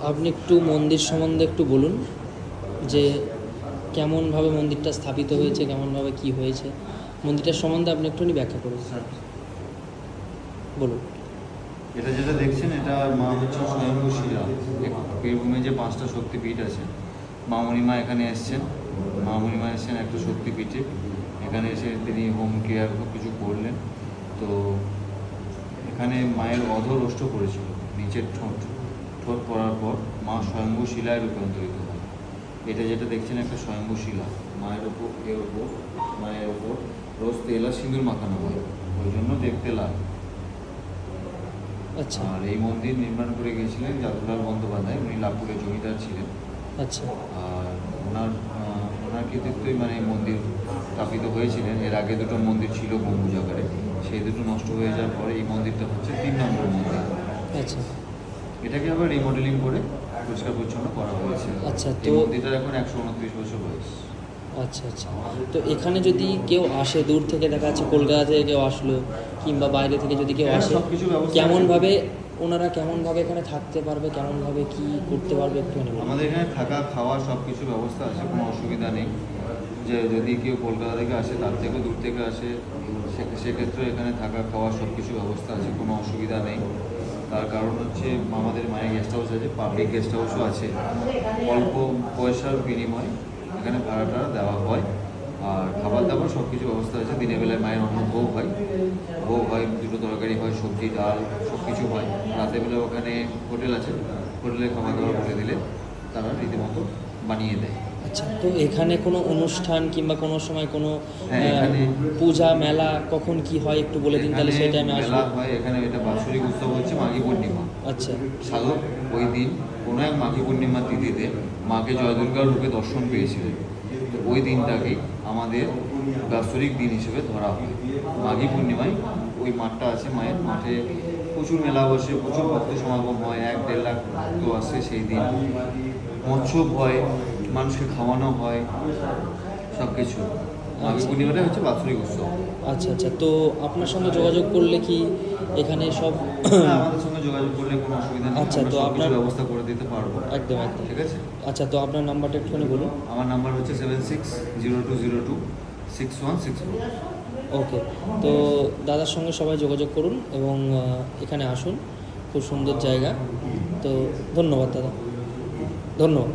আপনি একটু মন্দির সম্বন্ধে একটু বলুন, যে কেমনভাবে মন্দিরটা স্থাপিত হয়েছে, কেমনভাবে কি হয়েছে, মন্দিরটার সম্বন্ধে আপনি একটুখানি ব্যাখ্যা করুন, বলুন। এটা যেটা দেখছেন, এটা মা হচ্ছে স্বয়ম্ভু শিলা। বীরভূমে যে 5টা শক্তিপীঠ আছে, মা মণিমা এখানে এসছেন। মা মণিমা এসছেন একটা শক্তিপীঠে। এখানে এসে তিনি হোম কেয়ার সব কিছু করলেন। তো এখানে মায়ের অধর ওষ্ঠ পড়েছিল, নিচের ঠোঁট পড়ার পর মা স্বয়ম্ভু শিলায় রূপান্তরিত হয়। এটা যেটা দেখছেন একটা স্বয়ম্ভু শিলা। মায়ের ওপর মায়ের ওপর রোজ তেল আর সিঁদুর মাখানো হয়, ওই জন্য দেখতে লাল। আচ্ছা আর এই মন্দির নির্মাণ করে গিয়েছিলেন যাদুলাল বন্দ্যোপাধ্যায়, উনি লাভপুরের জমিদার ছিলেন। আচ্ছা আর ওনার কৃতিত্বই মানে এই মন্দির স্থাপিত হয়েছিলেন। এর আগে দুটো মন্দির ছিল গম্বুজ আকারে, সেই দুটো নষ্ট হয়ে যাওয়ার পরে এই মন্দিরটা হচ্ছে 3 নম্বর মন্দির। আচ্ছা এটাকে আবার রিমডেলিং করে পরিষ্কার পরিচ্ছন্ন করা হয়েছে। আচ্ছা। এই তো মন্দিরটার এখন 129 বছর বয়স। আচ্ছা আচ্ছা, তো এখানে যদি কেউ আসে দূর থেকে, দেখা যাচ্ছে কলকাতা থেকে কেউ আসলো কিংবা বাইরে থেকে যদি কেউ আসে, সব কিছু ব্যবস্থা কেমনভাবে ওনারা কেমনভাবে এখানে থাকতে পারবে, কেমনভাবে কি করতে পারবে একটুখানি বলুন। আমাদের এখানে থাকা খাওয়া সব কিছু ব্যবস্থা আছে, কোনো অসুবিধা নেই। যে যদি কেউ কলকাতা থেকে আসে, তার থেকেও দূর থেকে আসে, সেক্ষেত্রে এখানে থাকা খাওয়া সব কিছু ব্যবস্থা আছে, কোনো অসুবিধা নেই। তার কারণ হচ্ছে আমাদের মায়ের গেস্ট হাউস আছে, পাবলিক গেস্ট হাউসও আছে। অল্প পয়সার বিনিময়ে এখানে ভাড়াটা দেওয়া হয়। আর খাবার দাবার সব কিছু ব্যবস্থা আছে। দিনের বেলায় মায়ের অন্য ভোগ হয়, দুটো তরকারি হয়, সবজি ডাল সব কিছু হয়। রাতের বেলায় ওখানে হোটেল আছে, হোটেলে খাবার দাবার বলে দিলে তারা রীতিমতো বানিয়ে দেয়। আচ্ছা, তো এখানে কোনো অনুষ্ঠান কিংবা কোনো সময় কোনো হ্যাঁ, এখানে পূজা মেলা কখন কি হয় একটু বলে দিন, তাহলে সেই টাইমে আসবো। মেলা হয় এখানে। এটা বাৎসরিক উৎসব হচ্ছে মাঘী পূর্ণিমা। আচ্ছা সাধক ওই দিন কোনো এক মাঘী পূর্ণিমার তিথিতে মাকে জয় দুর্গার রূপে দর্শন পেয়েছিলেন। তো ওই দিনটাকেই আমাদের বাৎসরিক দিন হিসেবে ধরা হয়। মাঘী পূর্ণিমায় ওই মাঠটা আছে, মায়ের মাঠে প্রচুর মেলা বসে, প্রচুর ভক্ত সমাগম হয়, 1-1.5 লাখ ভক্ত আসে সেই দিন। মৎস্যব হয়, মানুষকে খাওয়ানো হয়, সব কিছু। মাঘী পূর্ণিমাটা হচ্ছে বাৎসরিক উৎসব। আচ্ছা আচ্ছা, তো আপনার সঙ্গে যোগাযোগ করলে কি এখানে সব হ্যাঁ, আমাদের সঙ্গে যোগাযোগ করলে কোনো অসুবিধা নেই। আচ্ছা, আমরা তো সব কিছু আপনার ব্যবস্থা করে দিতে পারবো। একদম একদম। ঠিক আছে। আচ্ছা, তো আপনার নাম্বারটা একটুখানি বলুন। আমার নাম্বার হচ্ছে 7602026164। ওকে, তো দাদার সঙ্গে সবাই যোগাযোগ করুন এবং এখানে আসুন, খুব সুন্দর জায়গা। তো ধন্যবাদ দাদা, ধন্যবাদ।